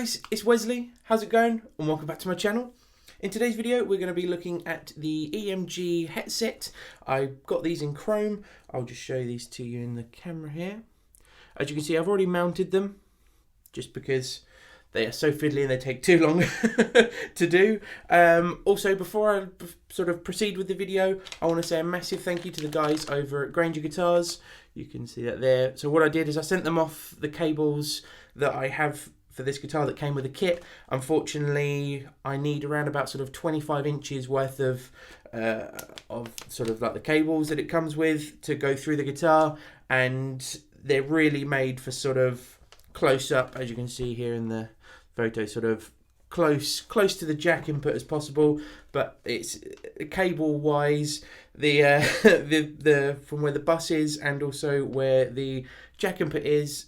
guys, it's Wesley. How's it going? And welcome back to my channel. In today's video, we're going to be looking at the EMG Het Set. I got these in chrome. I'll just show these to you in the camera here. As you can see, I've already mounted them just because they are so fiddly and they take too long to do. Also, before I sort of proceed with the video, I want to say a massive thank you to the guys over at Granger Guitars. You can see that there. So what I did is I sent them off the cables that I have for this guitar that came with the kit. Unfortunately, I need around about sort of 25 inches worth of sort of like the cables that it comes with to go through the guitar, and they're really made for sort of close up, as you can see here in the photo, sort of close to the jack input as possible. But it's cable wise, the from where the bus is and also where the jack input is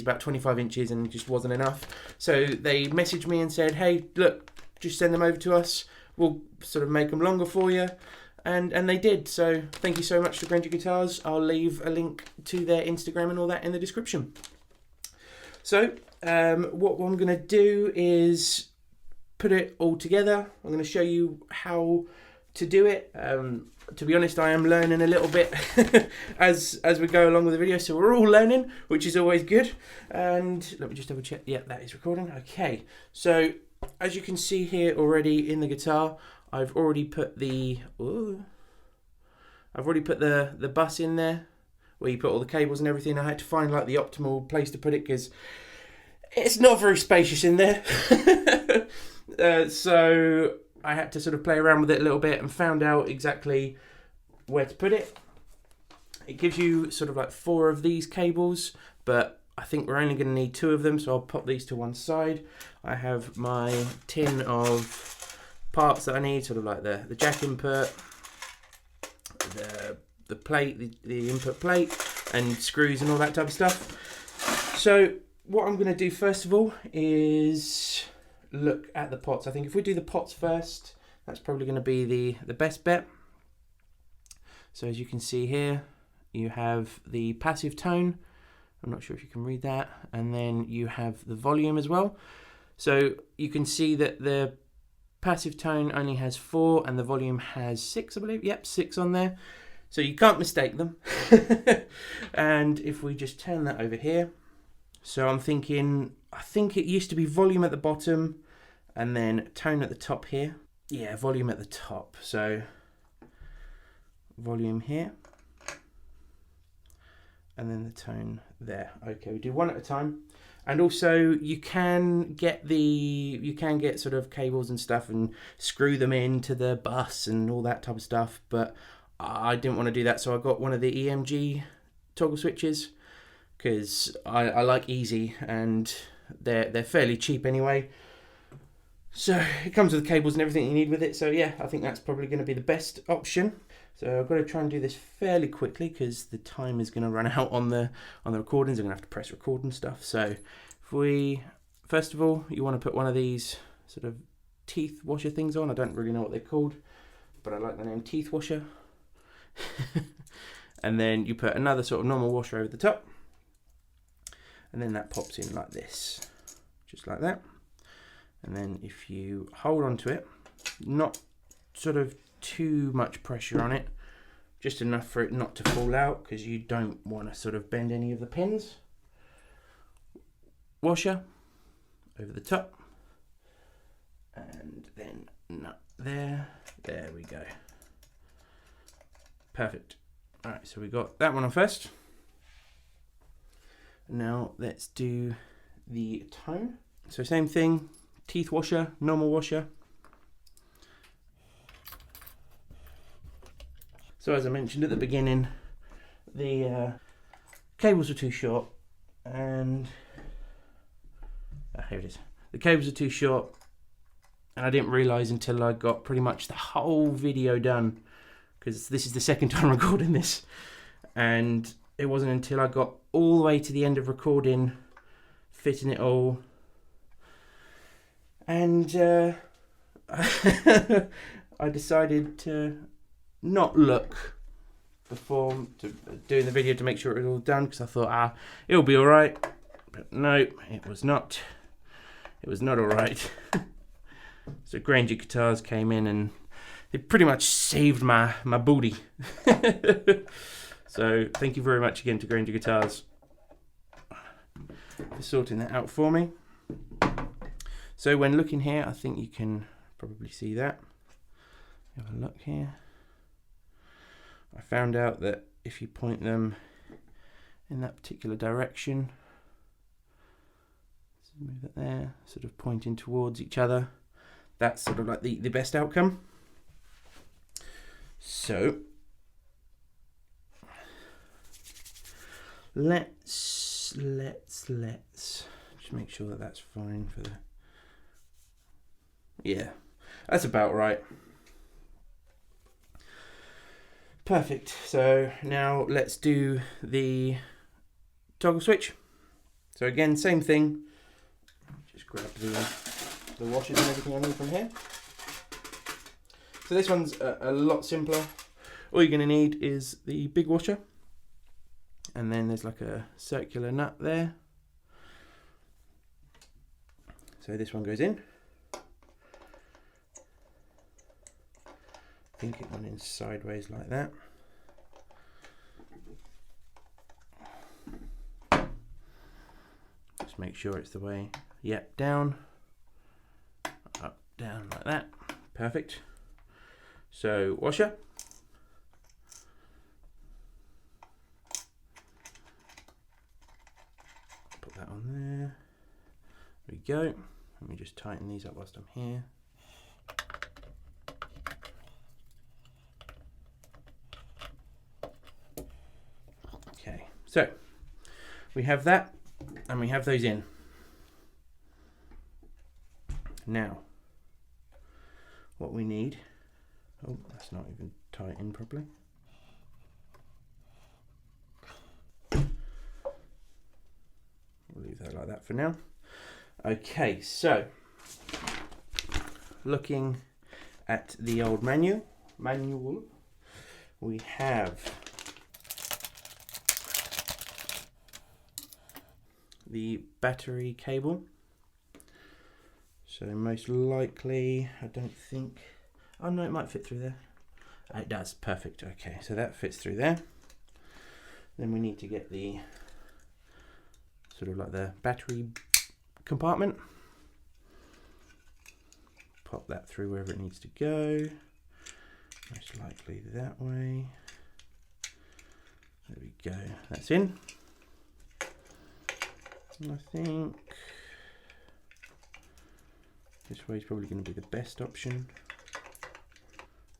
about 25 inches, and it just wasn't enough. So they messaged me and said, hey, look, just send them over to us, we'll sort of make them longer for you. And they did. So thank you so much to Granger Guitars. I'll leave a link to their Instagram and all that in the description. So what I'm going to do is put it all together. I'm going to show you how to do it. To be honest, I am learning a little bit as we go along with the video, so we're all learning, which is always good. And let me just double check. Yeah, that is recording. Okay, so as you can see here already in the guitar, I've already put the bus in there where you put all the cables and everything. I had to find like the optimal place to put it because it's not very spacious in there. So I had to sort of play around with it a little bit and found out exactly where to put it. It gives you sort of like 4 of these cables, but I think we're only going to need 2 of them, so I'll pop these to one side. I have my tin of parts that I need, sort of like the jack input, the plate, the input plate, and screws and all that type of stuff. So what I'm going to do first of all is look at the pots. I think if we do the pots first, that's probably going to be the best bet. So as you can see here, you have the passive tone. I'm not sure if you can read that. And then you have the volume as well. So you can see that the passive tone only has 4 and the volume has 6, I believe. Yep, 6 on there. So you can't mistake them. And if we just turn that over here, so I'm thinking, I think it used to be volume at the bottom and then tone at the top here. Yeah, volume at the top. So volume here and then the tone there. Okay, we do one at a time. And also you can get sort of cables and stuff and screw them into the bus and all that type of stuff, but I didn't want to do that, so I got one of the EMG toggle switches because I like easy and they're fairly cheap anyway. So it comes with the cables and everything you need with it. So yeah, I think that's probably going to be the best option. So I've got to try and do this fairly quickly because the time is going to run out on the recordings. I'm going to have to press record and stuff. So if we, first of all, you want to put one of these sort of teeth washer things on. I don't really know what they're called, but I like the name teeth washer. And then you put another sort of normal washer over the top. And then that pops in like this, just like that. And then if you hold on to it, not sort of too much pressure on it, just enough for it not to fall out because you don't want to sort of bend any of the pins. Washer over the top. And then nut there. There we go. Perfect. All right, so we got that one on first. Now let's do the tone. So same thing, teeth washer, normal washer. So as I mentioned at the beginning, the cables are too short, and here it is. The cables are too short, and I didn't realise until I got pretty much the whole video done, because this is the second time recording this, and it wasn't until I got all the way to the end of recording, fitting it all, and I decided to not look before doing the video to make sure it was all done, because I thought, it'll be alright. But no, it was not. it was not alright. So Granger Guitars came in and they pretty much saved my booty. So thank you very much again to Granger Guitars for sorting that out for me. So when looking here, I think you can probably see that. Have a look here. I found out that if you point them in that particular direction, so move that there, sort of pointing towards each other, that's sort of like the best outcome. So let's just make sure that that's fine for the, yeah, that's about right. Perfect. So now let's do the toggle switch. So again, same thing. Just grab the washers and everything I need from here. So this one's a lot simpler. All you're going to need is the big washer, and then there's like a circular nut there. So this one goes in. I think it went in sideways like that. Just make sure it's the way. Yep, down, up, down like that. Perfect. So washer. Put that on there. There we go. Let me just tighten these up whilst I'm here. Okay, so we have that and we have those in. Now, what we need, oh, that's not even tight in properly. We'll leave that like that for now. Okay, so looking at the old manual, we have the battery cable. So most likely, I don't think, oh no, it might fit through there. It does, perfect. Okay, so that fits through there. Then we need to get the sort of like the battery compartment. Pop that through wherever it needs to go. Most likely that way. There we go, that's in. And I think this way is probably going to be the best option.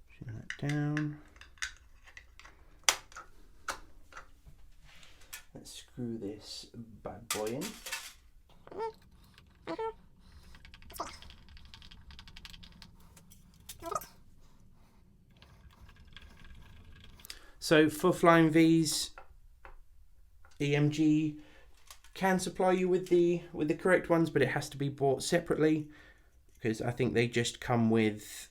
Pushing that down. Let's screw this bad boy in. So for Flying V's, EMG can supply you with the correct ones, but it has to be bought separately, because I think they just come with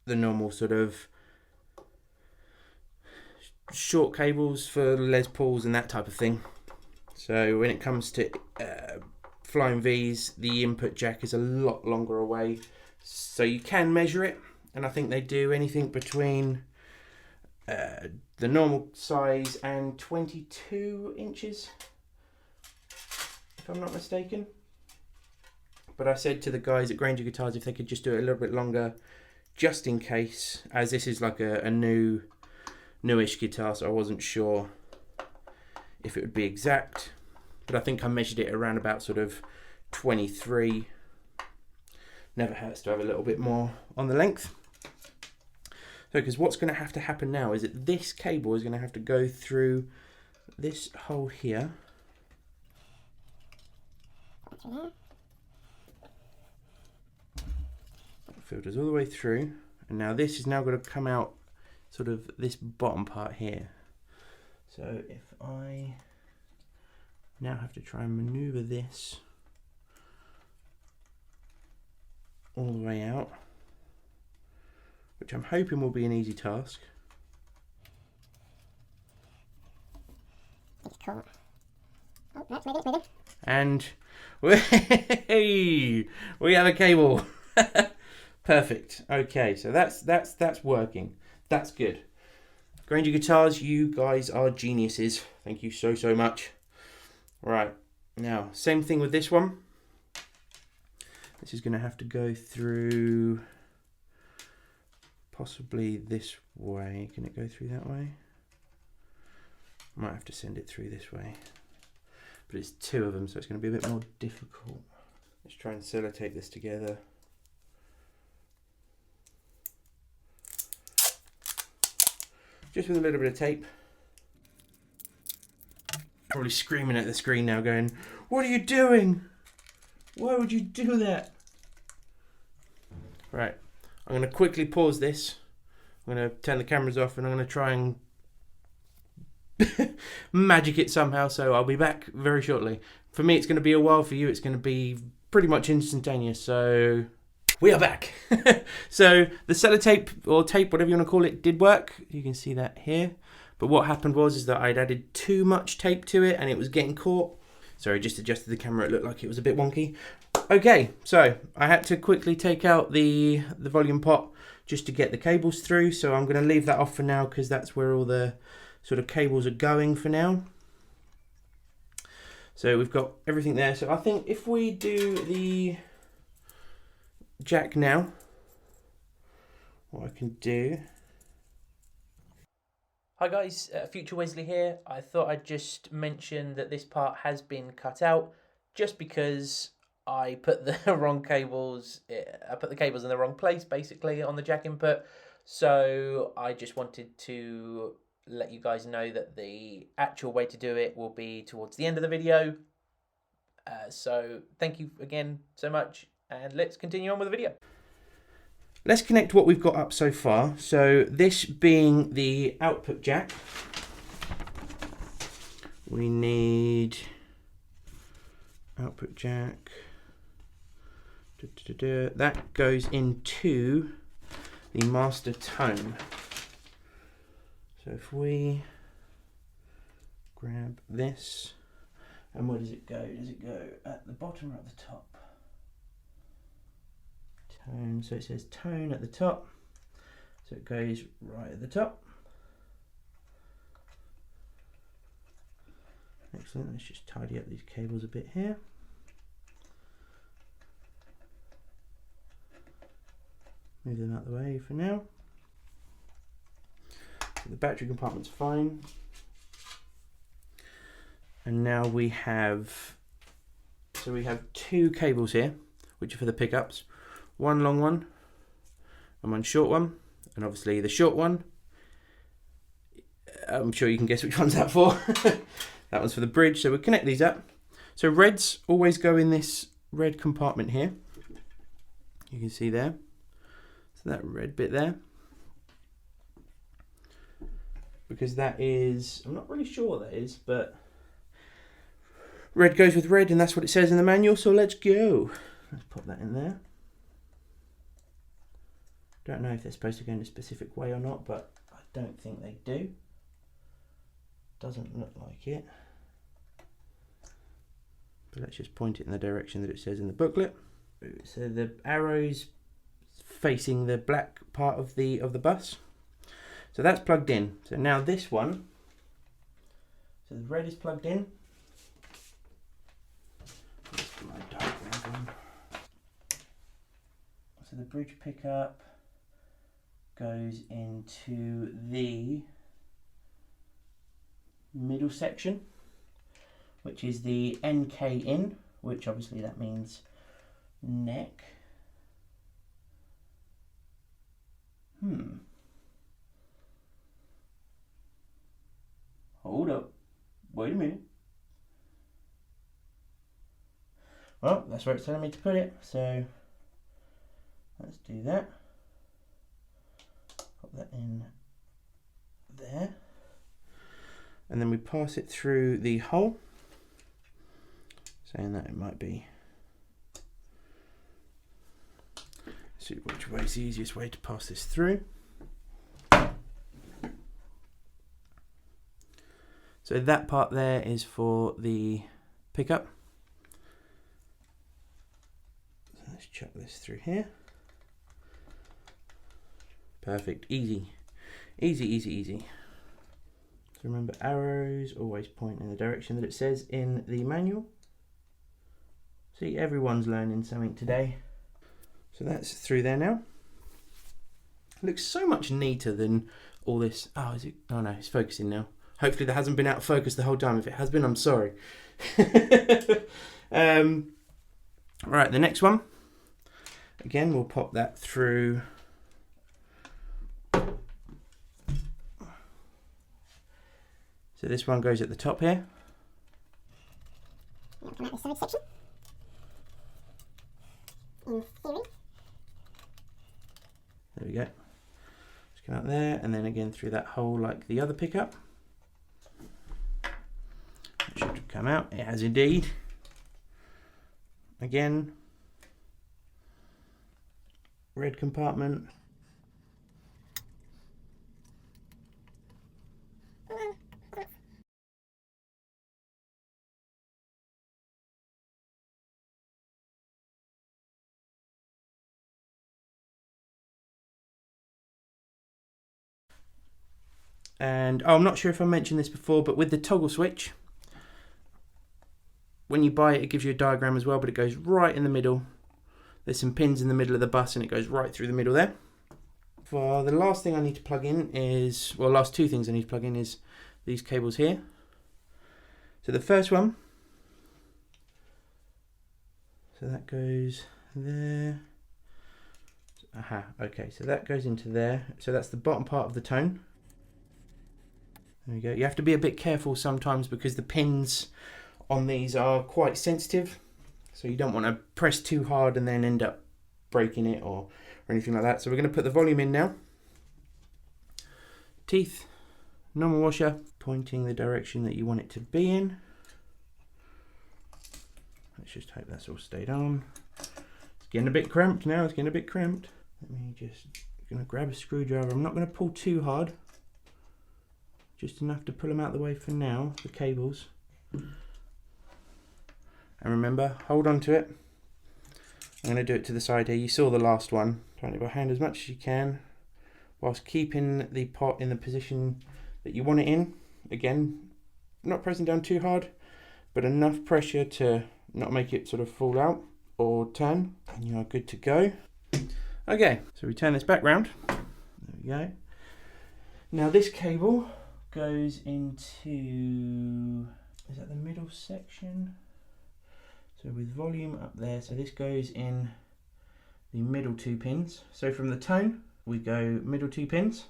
the normal sort of short cables for Les Pauls and that type of thing. So when it comes to Flying V's, the input jack is a lot longer away, so you can measure it, and I think they do anything between the normal size and 22 inches, if I'm not mistaken. But I said to the guys at Granger Guitars if they could just do it a little bit longer, just in case, as this is like a newish guitar, so I wasn't sure if it would be exact, but I think I measured it around about sort of 23. Never hurts to have a little bit more on the length. So, because what's going to have to happen now is that this cable is going to have to go through this hole here. Filters all the way through, and now this is now going to come out sort of this bottom part here. So if I now have to try and maneuver this all the way out, which I'm hoping will be an easy task. Cool. Oh, that's maybe. And we have a cable. Perfect. Okay, so that's working. That's good. Granger Guitars, you guys are geniuses. Thank you so much. Right, now same thing with this one. This is going to have to go through possibly this way. Can it go through that way? Might have to send it through this way. But it's two of them, so it's going to be a bit more difficult. Let's try and sellotape this together. Just with a little bit of tape. Probably screaming at the screen now going, "What are you doing? Why would you do that?" Right, I'm going to quickly pause this. I'm going to turn the cameras off and I'm going to try and magic it somehow, so I'll be back very shortly. For me it's going to be a while, for you it's going to be pretty much instantaneous, so we are back. So the sellotape or tape, whatever you want to call it, did work. You can see that here. But what happened was that I'd added too much tape to it and it was getting caught. Sorry, just adjusted the camera, it looked like it was a bit wonky. Okay, so I had to quickly take out the volume pot just to get the cables through, so I'm going to leave that off for now because that's where all the sort of cables are going for now. So we've got everything there. So I think if we do the jack now, what I can do... Hi guys, Future Wesley here. I thought I'd just mention that this part has been cut out just because I put the wrong cables, I put the cables in the wrong place basically on the jack input. So I just wanted to let you guys know that the actual way to do it will be towards the end of the video. So thank you again so much, and let's continue on with the video. Let's connect what we've got up so far. So this being the output jack, we need output jack. That goes into the master tone. So if we grab this, and where does it go? Does it go at the bottom or at the top? Tone, so it says tone at the top, so it goes right at the top. Excellent, let's just tidy up these cables a bit here. Move them out of the way for now. So the battery compartment's fine. And now we have, so we have two cables here, which are for the pickups. One long one and one short one, and obviously the short one, I'm sure you can guess which one's that for. That one's for the bridge, so we'll connect these up. So reds always go in this red compartment here. You can see there. So that red bit there. Because that is, I'm not really sure what that is, but red goes with red and that's what it says in the manual, so let's go. Let's pop that in there. Don't know if they're supposed to go in a specific way or not, but I don't think they do. Doesn't look like it. But let's just point it in the direction that it says in the booklet. So the arrow's facing the black part of the bus. So that's plugged in. So now this one, so the red is plugged in. Let's put my diagram on. So the bridge pickup goes into the middle section, which is the NK in, which obviously that means neck. Hold up, wait a minute. Well, that's where it's telling me to put it, so let's do that. Put that in there. And then we pass it through the hole, saying that it might be, see which way is the easiest way to pass this through. So that part there is for the pickup. chuck this through here. Perfect, easy. Easy, easy, easy. So remember, arrows always point in the direction that it says in the manual. See, everyone's learning something today. So that's through there now. It looks so much neater than all this. Oh, is it? Oh no, it's focusing now. Hopefully that hasn't been out of focus the whole time. If it has been, I'm sorry. Right, the next one. Again, we'll pop that through. So this one goes at the top here. Come out this side section. In theory. There we go. Just come out there, and then again through that hole like the other pickup. It should come out. It has indeed. Again, red compartment. And I'm not sure if I mentioned this before, but with the toggle switch, when you buy it, it gives you a diagram as well, but it goes right in the middle. There's some pins in the middle of the bus and it goes right through the middle there. For the last thing I need to plug in is, well, last two things I need to plug in is these cables here. So the first one, so that goes there. Aha, okay, so that goes into there. So that's the bottom part of the tone. There we go. You have to be a bit careful sometimes because the pins on these are quite sensitive. So you don't want to press too hard and then end up breaking it or anything like that. So we're going to put the volume in now. Teeth, normal washer, pointing the direction that you want it to be in. Let's just hope that's all stayed on. It's getting a bit cramped now, it's getting a bit cramped. Let me just, going to grab a screwdriver. I'm not going to pull too hard. Just enough to pull them out of the way for now, the cables. And remember, hold on to it. I'm going to do it to the side here. You saw the last one. Turn it by hand as much as you can, whilst keeping the pot in the position that you want it in. Again, not pressing down too hard, but enough pressure to not make it sort of fall out or turn, and you are good to go. Okay, so we turn this back round. There we go. Now this cable goes into, is that the middle section? So with volume up there, so this goes in the middle two pins. So from the tone, we go middle two pins.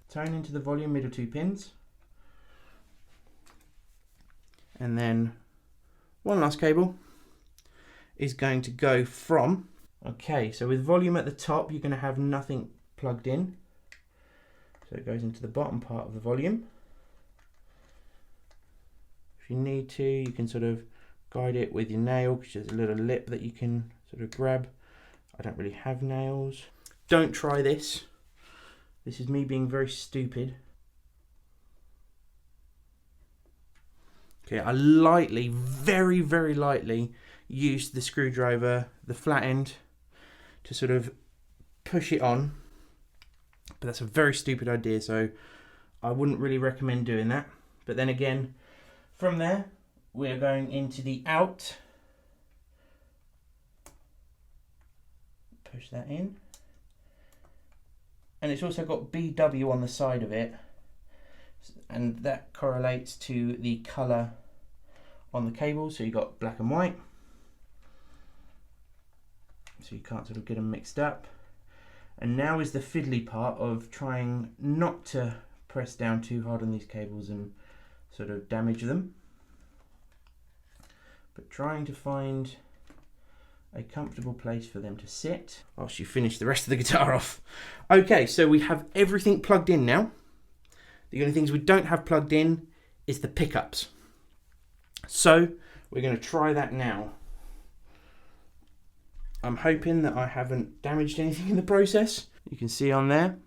Tone into the volume, middle two pins. And then one last cable is going to go from, okay, so with volume at the top, you're going to have nothing plugged in. So it goes into the bottom part of the volume. If you need to, you can sort of guide it with your nail, because there's a little lip that you can sort of grab. I don't really have nails. Don't try this. This is me being very stupid. Okay, I lightly, very, very lightly used the screwdriver, the flat end, to sort of push it on. But that's a very stupid idea, so I wouldn't really recommend doing that. But then again, from there, we're going into the out. Push that in. And it's also got BW on the side of it. And that correlates to the colour on the cable. So you've got black and white. So you can't sort of get them mixed up. And now is the fiddly part of trying not to press down too hard on these cables and sort of damage them, but trying to find a comfortable place for them to sit whilst you finish the rest of the guitar off. Okay, so we have everything plugged in now. The only things we don't have plugged in is the pickups. So we're going to try that now. I'm hoping that I haven't damaged anything in the process. You can see on there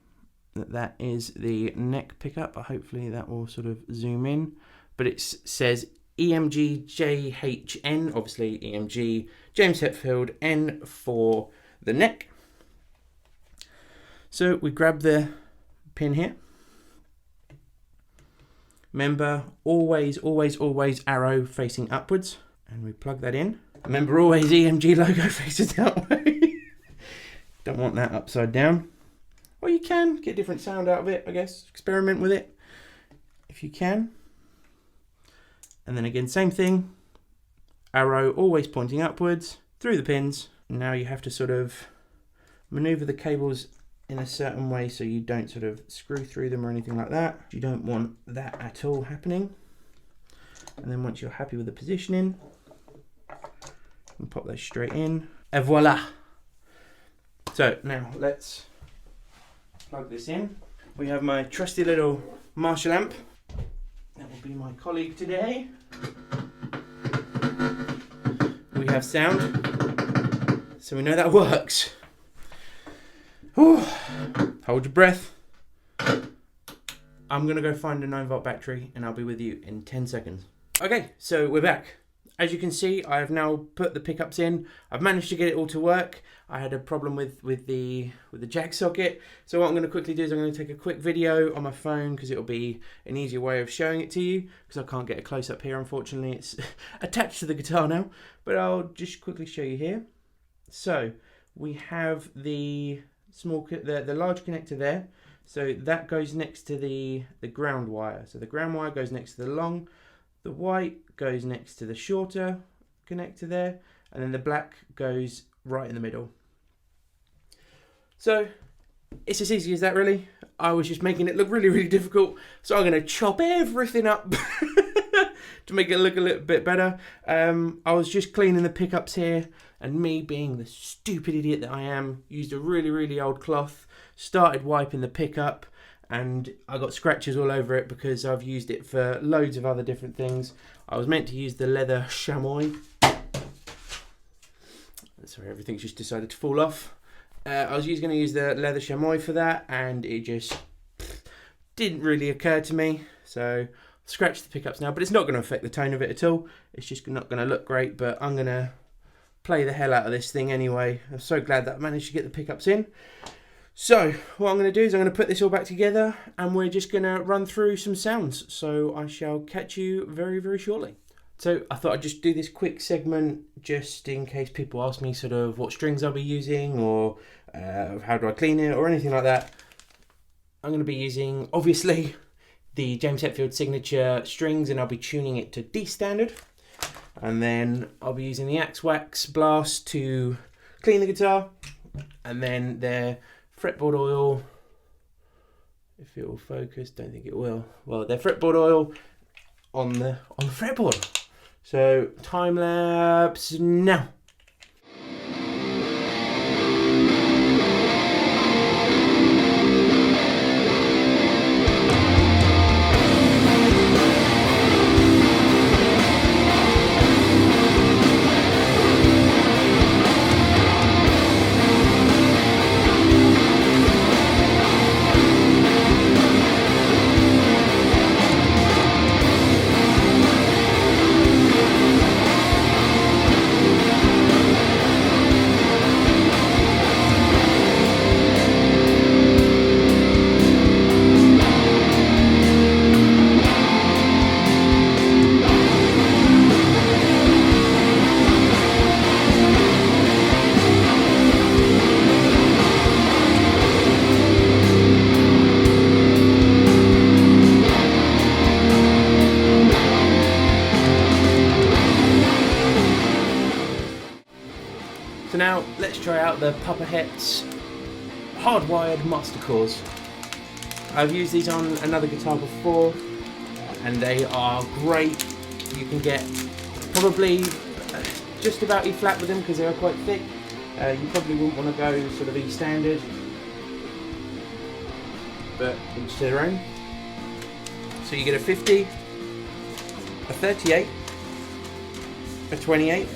that is the neck pickup. Hopefully that will sort of zoom in. But it says EMG JH N, obviously EMG James Hetfield N for the neck. So we grab the pin here. Remember, always arrow facing upwards, and we plug that in. Remember, always EMG logo faces that way. Don't want that upside down. Or you can get a different sound out of it, I guess. Experiment with it if you can. And then again, same thing. Arrow always pointing upwards through the pins. Now you have to sort of maneuver the cables in a certain way so you don't sort of screw through them or anything like that. You don't want that at all happening. And then once you're happy with the positioning, you can pop those straight in. Et voila! So now let's plug this in. We have my trusty little Marshall amp. That will be my colleague today. We have sound, so we know that works. Whew. Hold your breath. I'm gonna go find a 9-volt battery and I'll be with you in 10 seconds. Okay, so we're back. As you can see, I have now put the pickups in. I've managed to get it all to work. I had a problem with the jack socket. So what I'm going to quickly do is I'm going to take a quick video on my phone because it'll be an easier way of showing it to you because I can't get a close up here, unfortunately. It's attached to the guitar now, but I'll just quickly show you here. So we have the large connector there. So that goes next to the ground wire. So the ground wire goes next to the long. The white goes next to the shorter connector there, and then the black goes right in the middle. So it's as easy as that, really. I was just making it look really difficult, so I'm going to chop everything up to make it look a little bit better. I was just cleaning the pickups here, and me being the stupid idiot that I am, used a really old cloth, started wiping the pickup, and I got scratches all over it because I've used it for loads of other different things. I was meant to use the leather chamois. Sorry, everything's just decided to fall off. I was going to use the leather chamois for that, and it just didn't really occur to me. So I've scratched the pickups now, but it's not going to affect the tone of it at all. It's just not going to look great, but I'm going to play the hell out of this thing anyway. I'm so glad that I managed to get the pickups in. So what I'm going to do is I'm going to put this all back together and we're just going to run through some sounds. So I shall catch you very shortly. So I thought I'd just do this quick segment just in case people ask me sort of what strings I'll be using or how do I clean it or anything like that. I'm going to be using, obviously, the James Hetfield signature strings, and I'll be tuning it to D standard. And then I'll be using the Axe Wax Blast to clean the guitar. And then their fretboard oil, if it will focus, don't think it will. Well, their fretboard oil on the fretboard. So time lapse now. So now let's try out the Papa Het's hardwired master cores. I've used these on another guitar before and they are great. You can get probably just about E flat with them because they are quite thick. You probably wouldn't want to go sort of E standard, but each to their own. So you get a 50, a 38, a 28,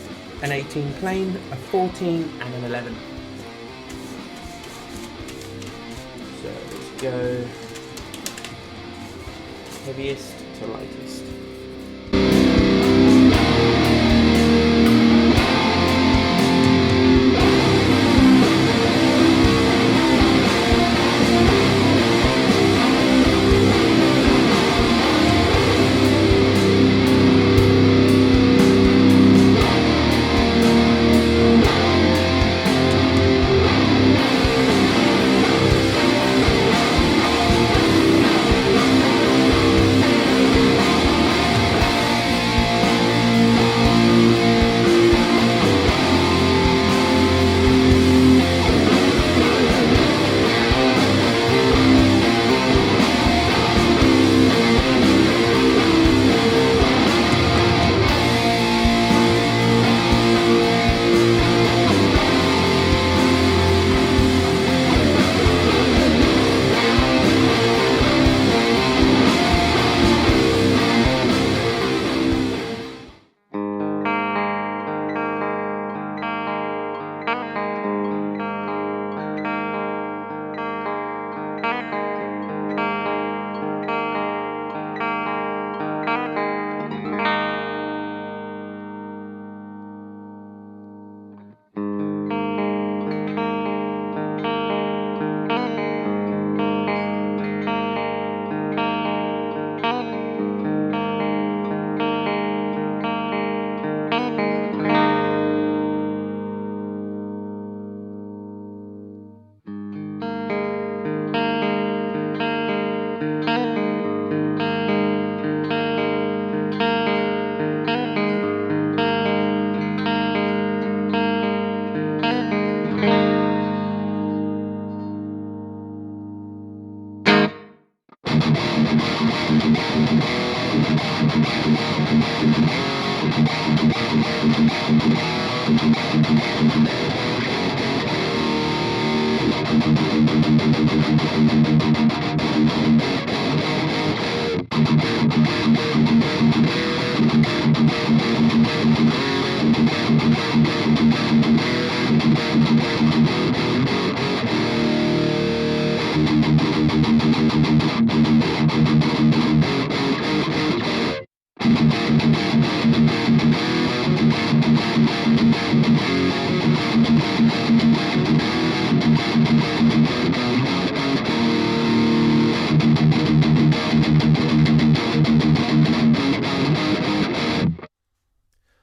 an 18 plain, a 14 and an 11. So let's go heaviest to lightest.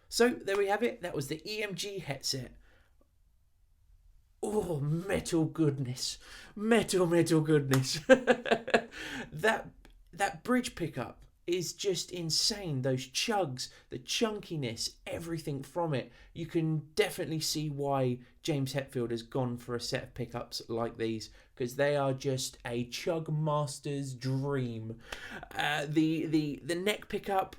So there we have it. That was the EMG Het Set. Oh, metal goodness. Metal goodness. that bridge pickup is just insane. Those chugs, the chunkiness, everything from it. You can definitely see why James Hetfield has gone for a set of pickups like these, because they are just a Chugmaster's dream. The neck pickup,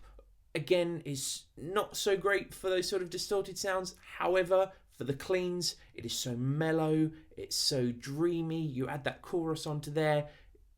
again, is not so great for those sort of distorted sounds. However, for the cleans, it is so mellow, it's so dreamy. You add that chorus onto there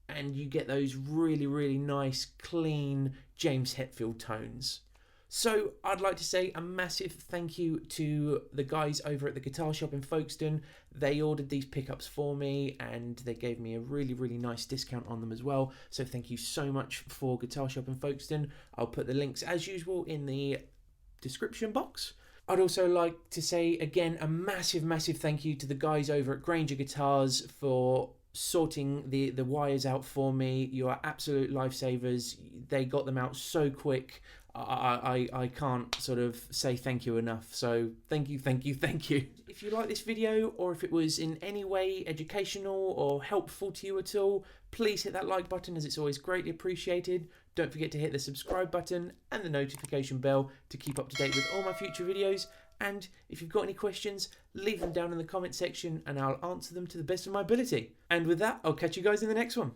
and you get those really nice, clean James Hetfield tones. So I'd like to say a massive thank you to the guys over at the guitar shop in Folkestone. They ordered these pickups for me and they gave me a really nice discount on them as well. So thank you so much for Guitar Shop in Folkestone. I'll put the links as usual in the description box. I'd also like to say again a massive thank you to the guys over at Granger Guitars for sorting the wires out for me. You are absolute lifesavers. They got them out so quick. I can't sort of say thank you enough. So thank you. If you like this video, or if it was in any way educational or helpful to you at all, please hit that like button, as it's always greatly appreciated. Don't forget to hit the subscribe button and the notification bell to keep up to date with all my future videos. And if you've got any questions, leave them down in the comment section and I'll answer them to the best of my ability. And with that, I'll catch you guys in the next one.